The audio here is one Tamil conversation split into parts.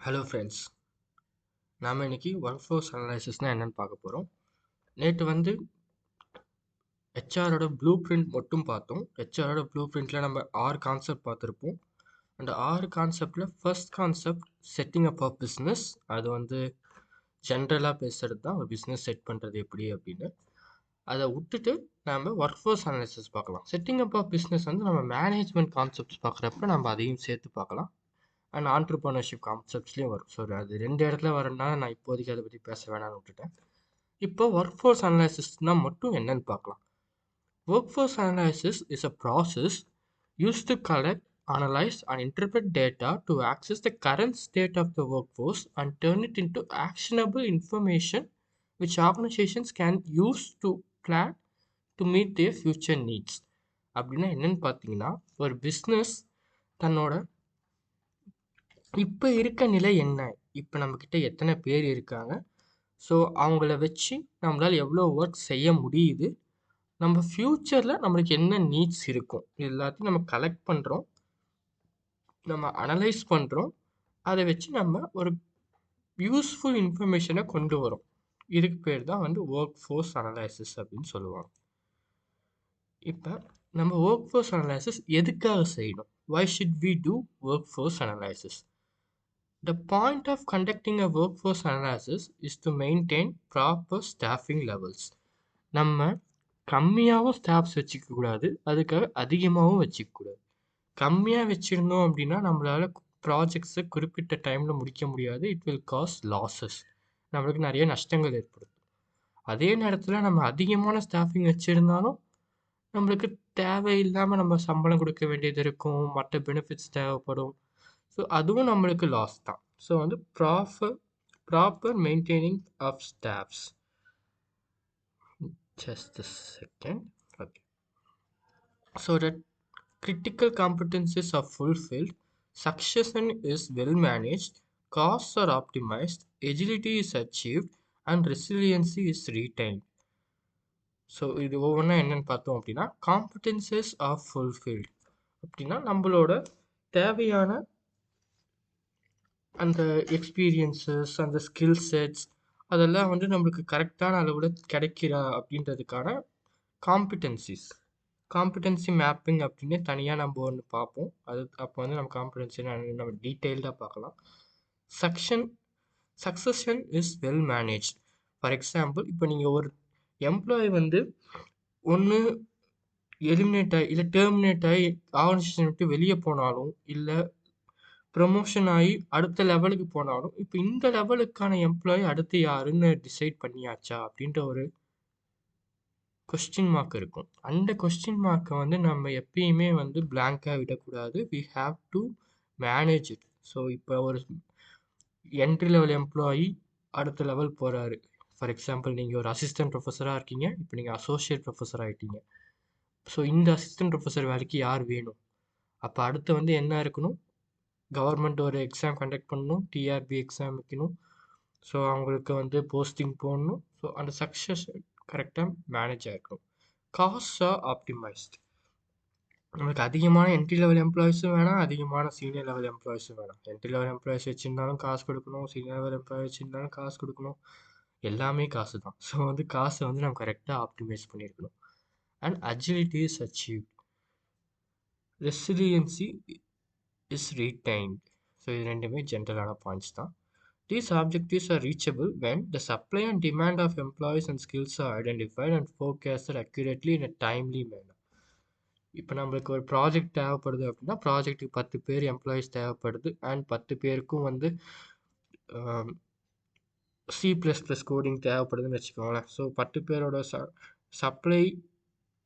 ஹலோ ஃப்ரெண்ட்ஸ், நாம் இன்னைக்கு ஒர்க் ஃபோர்ஸ் அனலைசிஸ்னால் என்னென்னு பார்க்க போகிறோம். நேற்று வந்து ஹெச்ஆரோட ப்ளூ பிரிண்ட் மட்டும் பார்த்தோம். ஹெச்ஆரோட ப்ளூ பிரிண்டில் நம்ம 6 கான்செப்ட் பார்த்துருப்போம். அந்த 6 கான்செப்டில் first concept setting up of business. அது வந்து ஜென்ரலாக பேசுகிறது தான் ஒரு பிஸ்னஸ் செட் பண்ணுறது எப்படி அப்படின்னு. அதை விட்டுட்டு நம்ம ஒர்க் ஃபோர்ஸ் அனலைசிஸ் பார்க்கலாம். செட்டிங் அப் ஆஃப் பிஸ்னஸ் வந்து நம்ம மேனேஜ்மெண்ட் கான்செப்ட்ஸ் பார்க்குறப்ப நம்ம அதையும் சேர்த்து பார்க்கலாம். அண்ட் ஆண்டர்ப்ரனர்ஷிப் கான்செப்ட்ஸ்லேயும் வரும். ஸோ அது 2 இடத்துல வரனால நான் இப்போதைக்கு அதை பற்றி பேச வேணாம்னு விட்டுட்டேன். இப்போ ஒர்க் ஃபோர்ஸ் அனலைசிஸ்னா மட்டும் என்னன்னு பார்க்கலாம். Work force analysis is a process used to collect, analyze and interpret data to access the current state of the workforce and turn it into actionable information which organizations can use to plan to meet their future needs. அப்படின்னா என்னன்னு பார்த்தீங்கன்னா, ஒரு பிஸ்னஸ் தன்னோட இப்போ இருக்க நிலை என்ன, இப்போ நம்மக்கிட்ட எத்தனை பேர் இருக்காங்க, ஸோ அவங்கள வச்சு நம்மளால் எவ்வளோ ஒர்க் செய்ய முடியுது, நம்ம ஃப்யூச்சரில் நம்மளுக்கு என்ன நீட்ஸ் இருக்கும், எல்லாத்தையும் நம்ம கலெக்ட் பண்ணுறோம், நம்ம அனலைஸ் பண்ணுறோம். அதை வச்சு நம்ம ஒரு யூஸ்ஃபுல் இன்ஃபர்மேஷனை கொண்டு வரோம். இதுக்கு பேர் தான் வந்து ஒர்க் ஃபோர்ஸ் அனலைசிஸ் அப்படின்னு சொல்லுவாங்க. இப்போ நம்ம ஒர்க் ஃபோர்ஸ் அனலைசிஸ் எதுக்காக செய்யணும்? Why should we do workforce analysis? The point of conducting a workforce analysis is to maintain proper staffing levels. நம்ம கம்மியாகவும் ஸ்டாஃப்ஸ் வச்சுக்கக்கூடாது, அதுக்காக அதிகமாகவும் வச்சுக்கக்கூடாது. கம்மியாக வச்சுருந்தோம் அப்படின்னா நம்மளால் ப்ராஜெக்ட்ஸை குறிப்பிட்ட டைமில் முடிக்க முடியாது. இட் வில் காஸ் லாஸஸ், நம்மளுக்கு நிறைய நஷ்டங்கள் ஏற்படும். அதே நேரத்தில் நம்ம அதிகமான ஸ்டாஃபிங் வச்சுருந்தாலும் நம்மளுக்கு தேவையில்லாமல் நம்ம சம்பளம் கொடுக்க வேண்டியது இருக்கும், மற்ற பெனிஃபிட்ஸ் தேவைப்படும். ஸோ அதுவும் நம்மளுக்கு லாஸ் தான். ஸோ வந்து proper maintaining of staffs. Just a second. Okay. So that critical competencies are fulfilled, succession is well managed, costs are optimized, agility is achieved, and resiliency is retained. So இது ஒவ்வொன்றா என்னென்னு பார்த்தோம் அப்படின்னா, காம்படன்சஸ் ஆர் ஃபுல்ஃபில்ட் அப்படின்னா நம்மளோட தேவையான அந்த எக்ஸ்பீரியன்ஸஸ், அந்த ஸ்கில் செட்ஸ் அதெல்லாம் வந்து நம்மளுக்கு கரெக்டான அளவில் கிடைக்கிறா அப்படின்றதுக்கான காம்பிடன்சி மேப்பிங் அப்படின்னு தனியாக நம்ம ஒன்று பார்ப்போம். அது அப்போ வந்து நம்ம காம்பிடன்சி நம்ம டீட்டெயில்டாக பார்க்கலாம். Succession is well manage. For example, இப்போ நீங்கள் ஒரு எம்ப்ளாயி வந்து ஒன்று எலிமினேட் ஆகி இல்லை டெர்மினேட் ஆகி ஆர்கனைசேஷன் விட்டு வெளியே போனாலும், இல்லை ப்ரமோஷன் ஆகி அடுத்த லெவலுக்கு போனாலும், இப்போ இந்த லெவலுக்கான எம்ப்ளாயி அடுத்து யாருன்னு டிசைட் பண்ணியாச்சா அப்படின்ற ஒரு கொஸ்டின் மார்க் இருக்கும். அந்த கொஸ்டின் மார்க்கை வந்து நம்ம எப்பயுமே வந்து பிளாங்காக விடக்கூடாது. We have to manage it. So இப்போ ஒரு என்ட்ரி லெவல் எம்ப்ளாயி அடுத்த லெவல் போகிறாரு. ஃபார் எக்ஸாம்பிள், நீங்கள் ஒரு அசிஸ்டன்ட் ப்ரொஃபஸராக இருக்கீங்க, இப்போ நீங்கள் அசோசியேட் ப்ரொஃபஸர் ஆகிட்டீங்க. ஸோ இந்த அசிஸ்டன்ட் ப்ரொஃபஸர் வேலைக்கு யார் வேணும்? அப்போ அடுத்து வந்து என்ன இருக்கணும்? கவர்மெண்ட் ஒரு எக்ஸாம் கண்டக்ட் பண்ணணும், டிஆர்பி எக்ஸாம் வைக்கணும், ஸோ அவங்களுக்கு வந்து போஸ்டிங் போடணும். ஸோ அந்த சக்ஸஸ் கரெக்டாக மேனேஜ் ஆகிருக்கணும். Cost are optimised. நம்மளுக்கு அதிகமான என்ட்ரி லெவல் எம்ப்ளாயிஸும் வேணாம், அதிகமான சீனியர் லெவல் எம்ப்ளாயிஸும் வேணாம். என்ட்ரி லெவல் எம்ப்ளாயிஸ் வச்சுருந்தாலும் காசு கொடுக்கணும், சீனியர் லெவல் எம்ப்ளாயி வச்சுருந்தாலும் காசு கொடுக்கணும், எல்லாமே காசு தான். ஸோ வந்து காசை வந்து நம்ம கரெக்டாக ஆப்டிமைஸ் பண்ணியிருக்கணும். And agility is achieved, resilience is retained. So இது ரெண்டுமே ஜென்ரலான பாயிண்ட்ஸ் தான். These objectives are reachable when the supply and demand of employees and skills are identified and forecasted accurately in a timely manner. இப்போ நம்மளுக்கு ஒரு ப்ராஜெக்ட் தேவைப்படுது அப்படின்னா, ப்ராஜெக்ட்டுக்கு 10 பேர் எம்ப்ளாயீஸ் தேவைப்படுது. அண்ட் 10 பேருக்கும் வந்து C++ கோடிங் தேவைப்படுதுன்னு வச்சுக்கோங்களேன். ஸோ 10 பேரோட சப்ளை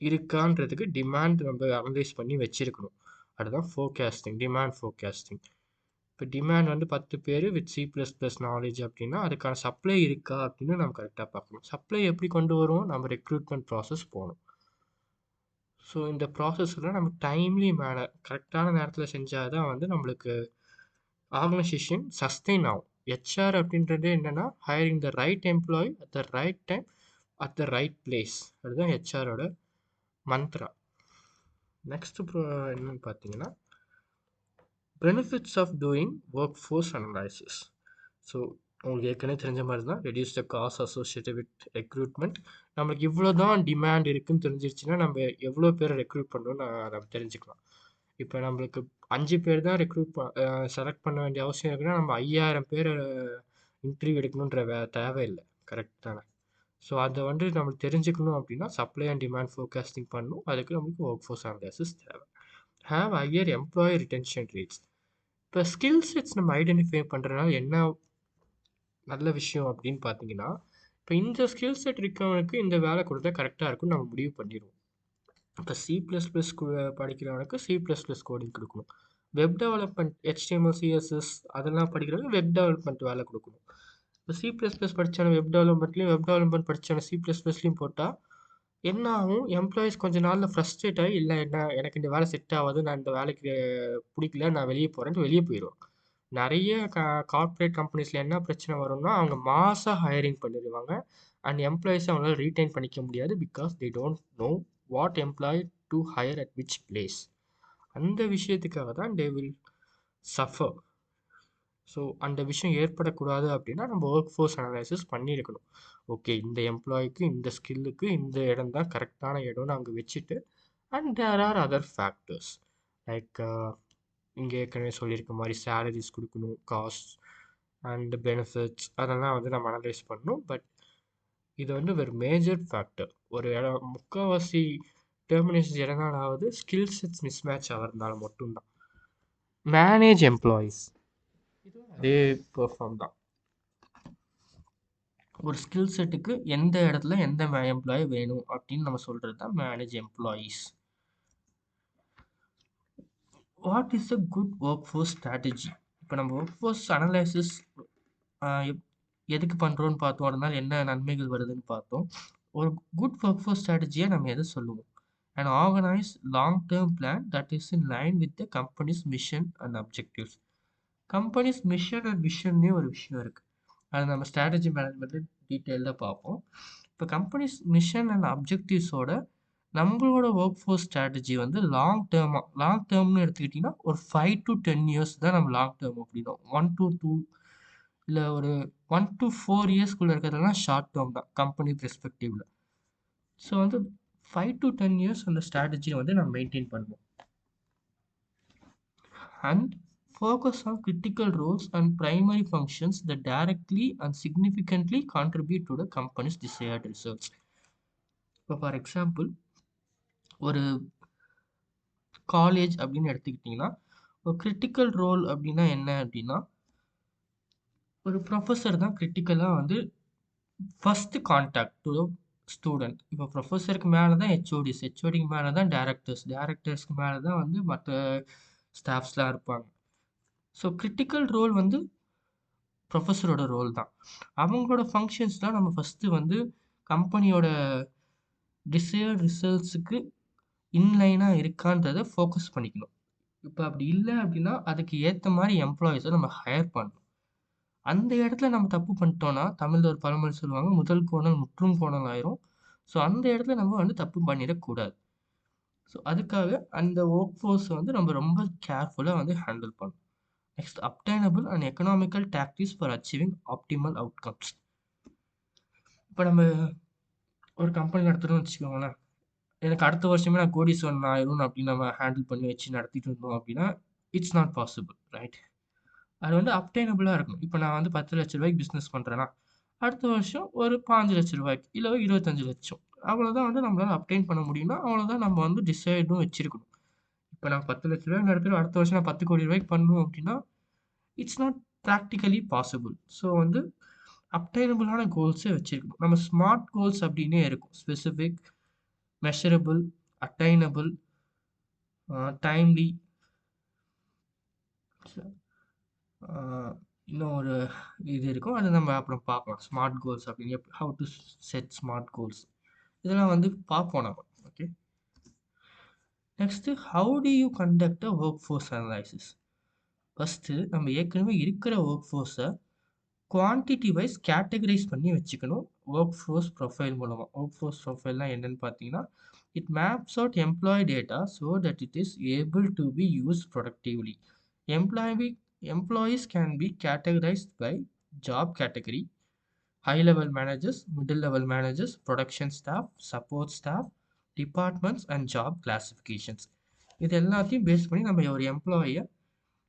இருக்கான்றதுக்கு டிமாண்ட் நம்ம அனலைஸ் பண்ணி வச்சுருக்கணும். அதுதான் ஃபோர்காஸ்டிங், டிமாண்ட் ஃபோர்காஸ்டிங். இப்போ டிமாண்ட் வந்து 10 பேர் வித் C++ நாலேஜ் அப்படின்னா அதுக்கான சப்ளை இருக்கா அப்படின்னு நம்ம கரெக்டாக பார்க்கணும். சப்ளை எப்படி கொண்டு வருவோம்? நம்ம ரெக்ரூட்மெண்ட் ப்ராசஸ் போகணும். ஸோ இந்த ப்ராசஸில் நம்ம டைம்லி கரெக்டான நேரத்தில் செஞ்சால் தான் வந்து நம்மளுக்கு ஆர்கனைசேஷன் சஸ்டெயின் ஆகும். ஹெச்ஆர் அப்படின்றது என்னென்னா, hiring the right employee at the right time at the right place. அதுதான் ஹெச்ஆரோட மந்த்ரா. நெக்ஸ்ட் என்னன்னு பார்த்தீங்கன்னா, benefits of doing work force analysis. So உங்களுக்கு ஏற்கனவே தெரிஞ்ச மாதிரி தான், reduce the cost associated with recruitment. நம்மளுக்கு இவ்வளோ தான் டிமாண்ட் இருக்குன்னு தெரிஞ்சிருச்சுன்னா நம்ம எவ்வளோ பேரை ரெக்ரூட் பண்ணணும்னு நம்ம தெரிஞ்சுக்கலாம். இப்போ நம்மளுக்கு 5 பேர் தான் செலக்ட் பண்ண வேண்டிய அவசியம் இருக்குன்னா நம்ம 5000 பேரை இன்டர்வியூ எடுக்கணுன்ற தேவையில்லை. கரெக்ட் தானே? ஸோ அதை நம்மளுக்கு தெரிஞ்சுக்கணும் அப்படின்னா சப்ளை அண்ட் டிமாண்ட் ஃபோர்காஸ்டிங் பண்ணணும். அதுக்கு நமக்கு ஒர்க் ஃபோர்ஸ் அனாலிசிஸ் தேவை. Have higher employee retention rates. இப்போ ஸ்கில் செட்ஸ் நம்ம ஐடென்டிஃபை பண்ணுறதுனால என்ன நல்ல விஷயம் அப்படின்னு பார்த்தீங்கன்னா, இப்போ இந்த ஸ்கில் செட் இருக்கவனுக்கு இந்த வேலை கொடுத்தா கரெக்டாக இருக்கும்னு நம்ம முடிவு பண்ணிடுவோம். இப்போ C++ படிக்கிறவனுக்கு C++ கோடிங் கொடுக்கணும். வெப் டெவலப்மெண்ட் HTML CSS அதெல்லாம் படிக்கிறவங்க வெப் டெவலப்மெண்ட் வேலை கொடுக்கணும். இப்போ C++ படித்தவன வெப் டெவலப்மெண்ட் படித்தவன C++லையும் போட்டால் என்ன ஆகும்? எம்ப்ளாயீஸ் கொஞ்ச நாளில் ஃப்ரஸ்ட்ரேட் ஆகி இல்லை எனக்கு இந்த வேலை செட் ஆகாது, நான் இந்த வேலைக்கு பிடிக்கல, நான் வெளியே போகிறேன்ட்டு வெளியே போயிடுவாங்க. நிறைய கார்ப்பரேட் கம்பெனிஸில் என்ன பிரச்சனை வரும்னா அவங்க மாசாக ஹையரிங் பண்ணிடுவாங்க. அண்ட் எம்ப்ளாயீஸை அவங்களால ரீட்டைன் பண்ணிக்க முடியாது. Because they don't know what employee to higher at which place. அந்த விஷயத்துக்காக தான் தே வில் சஃபர். ஸோ அந்த விஷயம் ஏற்படக்கூடாது அப்படின்னா நம்ம ஒர்க் ஃபோர்ஸ் அனலைசிஸ் பண்ணியிருக்கணும். ஓகே, இந்த எம்ப்ளாய்க்கு இந்த ஸ்கில்லுக்கு இந்த இடம் தான் கரெக்டான இடம்னு அங்கே வச்சுட்டு, and there are other factors like இங்கே ஏற்கனவே சொல்லியிருக்க மாதிரி சேலரிஸ் கொடுக்கணும், காஸ்ட் அண்ட் பெனிஃபிட்ஸ் அதெல்லாம் நம்ம அனலைஸ் பண்ணணும். பட் இது ஒரு மேஜர் ஃபேக்டர். ஒரு இடம் முக்கால்வாசி டெர்மினேஷன்ஸ் எதனாலாவது ஸ்கில் செட்ஸ் மிஸ் மேட்ச் ஆகிறதுனால மட்டும்தான். மேனேஜ் எம்ப்ளாயீஸ் அதே பெர்ஃபார்ம் தான். ஒரு ஸ்கில் செட்டுக்கு எந்த இடத்துல எந்த எம்ப்ளாயி வேணும் அப்படின்னு நம்ம சொல்கிறது தான் manage employees. What is a good work force strategy? இப்போ நம்ம ஒர்க் ஃபோர்ஸ் அனலைசிஸ் எதுக்கு பண்ணுறோன்னு பார்த்தோம், அதனால் என்ன நன்மைகள் வருதுன்னு பார்த்தோம். ஒரு குட் ஒர்க் ஃபோர்ஸ் ஸ்ட்ராட்டஜியை நம்ம எதை சொல்லுவோம்? An organized long-term plan that is in line with the company's mission and objectives. Company's mission and விஷன்னே ஒரு விஷயம் இருக்குது. அது நம்ம ஸ்ட்ராட்டஜி மேனேஜ்மெண்ட்டில் டீட்டெயில்டாக பார்ப்போம். இப்போ கம்பெனிஸ் மிஷன் அண்ட் அப்ஜெக்டிவ்ஸோட நம்மளோட ஒர்க் ஃபோர்ஸ் ஸ்ட்ராட்டஜி லாங் டேர்ம்னு எடுத்துக்கிட்டிங்கன்னா ஒரு 5 to 10 years தான் நம்ம லாங் டேர்ம் அப்படின்னோம். 1 to 2 இல்லை ஒரு 1 to 4 இயர்ஸ்க்குள்ளே இருக்கிறதெல்லாம் ஷார்ட் டேர்ம் தான் கம்பெனி பெர்ஸ்பெக்டிவில். ஸோ 5 to 10 இயர்ஸ் அந்த ஸ்ட்ராட்டஜியை நம்ம மெயின்டைன் பண்ணுவோம். And focus on critical roles and primary functions that directly and significantly contribute to the company's desired results. இப்போ ஃபார் எக்ஸாம்பிள் ஒரு காலேஜ் அப்படின்னு எடுத்துக்கிட்டிங்கன்னா ஒரு கிரிட்டிக்கல் ரோல் அப்படின்னா என்ன அப்படின்னா ஒரு ப்ரொஃபஸர் தான் கிரிட்டிக்கலாக ஃபஸ்ட்டு கான்டாக்ட் டு ஸ்டூடெண்ட். இப்போ ப்ரொஃபஸருக்கு மேலே தான் ஹெச்ஓடிக்கு மேலே தான் டேரக்டர்ஸ்க்கு மேலே தான் மற்ற ஸ்டாஃப்ஸ்லாம் இருப்பாங்க. ஸோ கிரிட்டிக்கல் ரோல் ப்ரொஃபஸரோட ரோல் தான். அவங்களோட ஃபங்க்ஷன்ஸ்லாம் நம்ம ஃபஸ்ட்டு கம்பெனியோட டிசையர்ட் ரிசல்ட்ஸுக்கு இன்லைனாக இருக்கான்றதை ஃபோக்கஸ் பண்ணிக்கணும். இப்போ அப்படி இல்லை அப்படின்னா அதுக்கு ஏற்ற மாதிரி எம்ப்ளாயீஸை நம்ம ஹையர் பண்ணணும். அந்த இடத்துல நம்ம தப்பு பண்ணிட்டோம்னா தமிழில் ஒரு பழமொழி சொல்லுவாங்க, முதல் கோணல் முற்றும் கோணல் ஆயிரும். ஸோ அந்த இடத்துல நம்ம தப்பு பண்ணிடக்கூடாது. ஸோ அதுக்காக அந்த ஒர்க் ஃபோர்ஸை நம்ம ரொம்ப கேர்ஃபுல்லாக ஹேண்டில் பண்ணணும். Next, obtainable and economical tactics for achieving optimal outcomes. இப்போ நம்ம ஒரு கம்பெனி நடத்துகிறோம்னு வச்சுக்கோங்களேன், எனக்கு அடுத்த வருஷமே நான் கோடீஸ்வரன் ஆயிரும் அப்படின்னு நம்ம ஹேண்டில் பண்ணி வச்சு நடத்திட்டு இருந்தோம் அப்படின்னா இட்ஸ் நாட் பாசிபிள், ரைட்? அது அப்டைனபிளாக இருக்கணும். இப்போ நான் 10 லட்ச ரூபாய்க்கு பிஸ்னஸ் பண்ணுறேன்னா அடுத்த வருஷம் ஒரு 5 லட்ச ரூபாய்க்கு இல்லை 25 லட்சம் அவ்வளோதான் நம்மளால் அப்டைன் பண்ண முடியும்னா அவ்வளோதான் நம்ம டிசைடும் வச்சுருக்கணும். இப்போ நான் 10 லட்ச ரூபாய் நடத்துகிறோம், அடுத்த வருஷம் நான் 10 கோடி ரூபாய்க்கு பண்ணணும் அப்படின்னா it's not practically possible. So அப்டைனபிளான கோல்ஸே வச்சுருக்கணும். நம்ம ஸ்மார்ட் கோல்ஸ் அப்படின்னே இருக்கும். ஸ்பெசிஃபிக், மெஷரபிள், அட்டைனபிள், டைம்லி, இன்னும் ஒரு இது இருக்கும். அது நம்ம அப்புறம் பார்க்கலாம். ஸ்மார்ட் கோல்ஸ் அப்படின்னு how to set smart goals இதெல்லாம் பார்ப்போம் நம்ம. Okay, next how to you conduct a work force analysis? First நம்ம ஏற்கனவே இருக்கிற ஒர்க் ஃபோர்ஸை குவான்டிட்டி வைஸ் கேட்டகரைஸ் பண்ணி வச்சுக்கணும். ஒர்க் ஃபோர்ஸ் ப்ரொஃபைல் மூலமாக. ஒர்க் ஃபோர்ஸ் ப்ரொஃபைல்னால் என்னென்னு பார்த்தீங்கன்னா, it maps out employee data so that it is able to be use productively. Employees can be categorized by job category, high level managers, middle level managers, production staff, support staff, departments and job classifications. இது எல்லாத்தையும் பேஸ் பண்ணி நம்ம ஒரு எம்ப்ளாயியை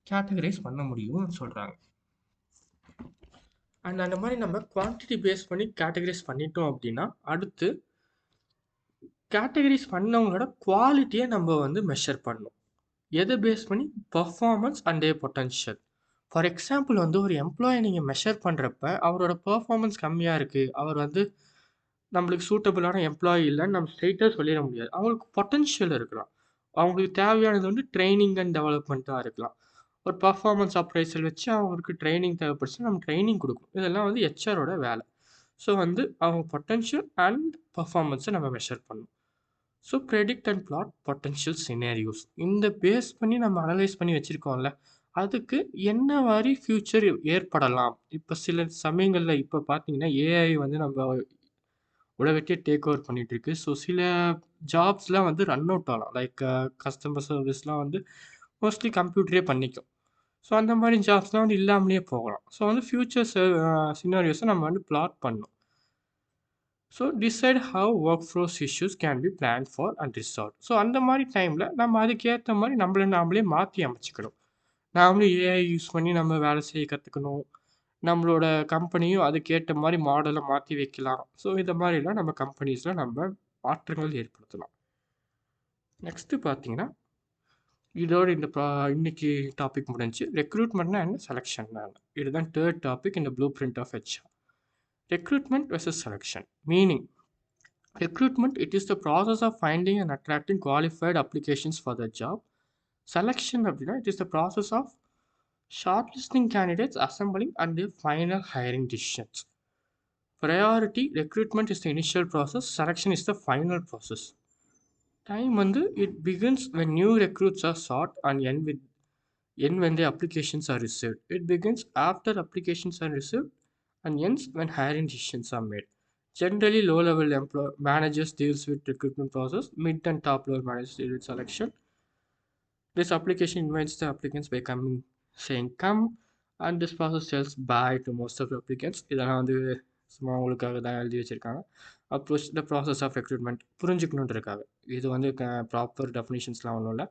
கேட்டகரைஸ் பண்ண முடியும்னு சொல்கிறாங்க. அண்ட் அந்த மாதிரி நம்ம குவான்டிட்டி பேஸ் பண்ணி கேட்டகரைஸ் பண்ணிட்டோம் அப்படின்னா அடுத்து கேட்டகரைஸ் பண்ணவங்களோட குவாலிட்டியை நம்ம வந்து மெஷர் பண்ணணும். எதை பேஸ் பண்ணி? Performance and A potential. For example வந்து ஒரு எம்ப்ளாயை நீங்கள் மெஷர் பண்ணுறப்ப அவரோட பர்ஃபார்மன்ஸ் கம்மியாக இருக்குது, அவர் வந்து நம்மளுக்கு சூட்டபிளான எம்ப்ளாயி இல்லைன்னு நம்ம ஸ்ட்ரெயிட்டாக சொல்லிட முடியாது. அவங்களுக்கு பொட்டன்ஷியல் இருக்கலாம். அவங்களுக்கு தேவையானது வந்து ட்ரைனிங் அண்ட் டெவலப்மெண்ட்டாக இருக்கலாம். ஒரு பர்ஃபார்மன்ஸ் அப்ரைசல் வச்சு அவங்களுக்கு ட்ரைனிங் தேவைப்படுச்சு, நம்ம ட்ரைனிங் கொடுக்கணும். இதெல்லாம் வந்து ஹெச்ஆரோட வேலை. ஸோ வந்து அவங்க பொட்டன்ஷியல் அண்ட் பர்ஃபார்மன்ஸை நம்ம மெஷர் பண்ணணும். So predict and plot potential scenarios இந்த பேஸ் பண்ணி நம்ம அனலைஸ் பண்ணி வச்சுருக்கோம்ல, அதுக்கு என்ன மாதிரி ஃப்யூச்சர் ஏற்படலாம். இப்போ சில சமயங்களில் இப்போ பார்த்தீங்கன்னா ஏஐ வந்து நம்ம உலகத்தையே டேக் ஓவர் பண்ணிட்டு இருக்கு. ஸோ சில ஜாப்ஸ்லாம் வந்து ரன் அவுட் ஆகலாம். லைக் கஸ்டமர் சர்வீஸ்லாம் வந்து மோஸ்ட்லி கம்ப்யூட்டரே பண்ணிக்கும். ஸோ அந்த மாதிரி ஜாப்ஸ்லாம் வந்து இல்லாமலே போகலாம். ஸோ வந்து ஃப்யூச்சர் சினாரியோஸை நம்ம வந்து பிளாட் பண்ணணும். So decide how work flows issues can be plan for and resolve. So அந்த மாதிரி டைமில் நம்ம அதுக்கேற்ற மாதிரி நாமளே மாற்றி அமைச்சிக்கணும். நாமளும் ஏஐ யூஸ் பண்ணி நம்ம வேலை செய்ய கற்றுக்கணும். நம்மளோட கம்பெனியும் அதுக்கேற்ற மாதிரி மாடலை மாற்றி வைக்கலாம். ஸோ இந்த மாதிரிலாம் நம்ம கம்பெனிஸில் நம்ம மாற்றங்கள் ஏற்படுத்தலாம். நெக்ஸ்ட்டு பார்த்தீங்கன்னா இதோட இன்னைக்கு டாபிக் முடிஞ்சு. ரெக்ரூட்மெண்ட்னா என்ன, செலெக்ஷன்னா என்ன, இதுதான் தேர்ட் டாபிக் இந்த blue print of HR. Recruitment versus selection. Meaning, recruitment, it is the process of finding and attracting qualified applications for the job. Selection, it is the process of shortlisting candidates, assembling and their final hiring decisions. Priority, recruitment is the initial process, selection is the final process. Time it begins when new recruits are sought and end when the applications are received. It begins after applications are received and ends when hiring decisions are made. Generally, low-level managers deals with recruitment process. Mid and top-level managers deal with selection. This application invites the applicants by saying come, and this process tells bye to most of the applicants. இதெல்லாம் வந்து சும்மா உங்களுக்காக தான் எழுதி வச்சிருக்காங்க. Approach the process of recruitment புரிஞ்சுக்கணுன்றதுக்காக. இது வந்து ப்ராப்பர் டெஃபினிஷன்ஸ்லாம் ஒன்றும் இல்லை.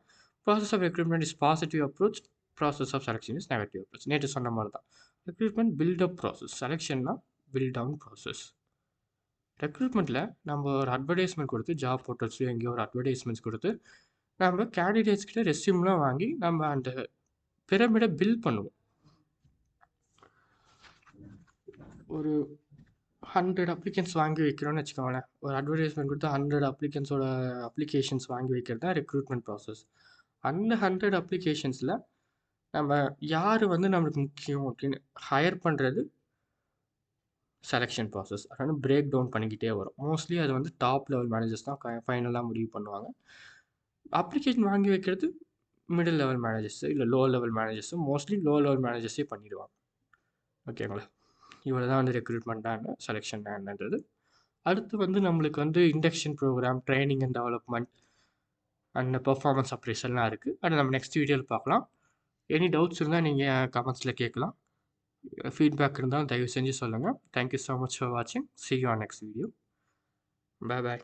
Process of recruitment is positive approach, process of selection is negative approach. நேற்று சொன்ன மாதிரி தான். ரெக்ரூட்மெண்ட் பில்டப் ப்ராசஸ், செலெக்ஷன்னா பில்ட் டவுன் ப்ராசஸ். ரெக்ரூட்மெண்ட்டில் நம்ம ஒரு அட்வர்டைஸ்மெண்ட் கொடுத்து, ஜாப் போர்ட்டல்ஸ்லையும் எங்கேயோ ஒரு அட்வர்டைஸ்மெண்ட்ஸ் கொடுத்து நம்ம கேண்டிடேட்ஸ் கிட்ட ரெஸ்யூம்லாம் வாங்கி நம்ம அந்த பிரமிடை பில்ட் பண்ணுவோம். ஒரு 100 அப்ளிகன்ஸ் வாங்கி வைக்கிறோன்னு வச்சுக்கோங்களேன். ஒரு அட்வர்டைஸ்மெண்ட் கொடுத்து 100 அப்ளிகன்ஸோட அப்ளிகேஷன்ஸ் வாங்கி வைக்கிறது தான் ரெக்ரூட்மெண்ட் ப்ராசஸ். அந்த 100 அப்ளிகேஷன்ஸில் நம்ம யார் வந்து நம்மளுக்கு முக்கியம் அப்படின்னு ஹையர் பண்ணுறது செலெக்ஷன் ப்ராசஸ். அதனால் பிரேக் டவுன் பண்ணிக்கிட்டே வரும். மோஸ்ட்லி அது வந்து டாப் லெவல் மேனேஜர்ஸ் தான் ஃபைனலாக முடிவு பண்ணுவாங்க. அப்ளிகேஷன் வாங்கி வைக்கிறது மிடில் லெவல் மேனேஜர்ஸு இல்லை low level managers, mostly low level மேனேஜர்ஸே பண்ணிடுவாங்க. ஓகேங்களா? இவ்வளோ தான் வந்து ரெக்ரூட்மெண்ட்டாக என்ன, செலெக்ஷன் என்னன்றது. அடுத்து வந்து நம்மளுக்கு வந்து induction programme, training and development and performance அப்ரைசல்லாம் இருக்குது. அதை நம்ம நெக்ஸ்ட் வீடியோவில் பார்க்கலாம். எனி டவுட்ஸ் இருந்தால் நீங்கள் கமெண்ட்ஸில் கேட்கலாம். ஃபீட்பேக் இருந்தால் தயவு செஞ்சு சொல்லுங்கள். தேங்க்யூ ஸோ மச் ஃபார் வாட்சிங். See you on next video. Bye bye.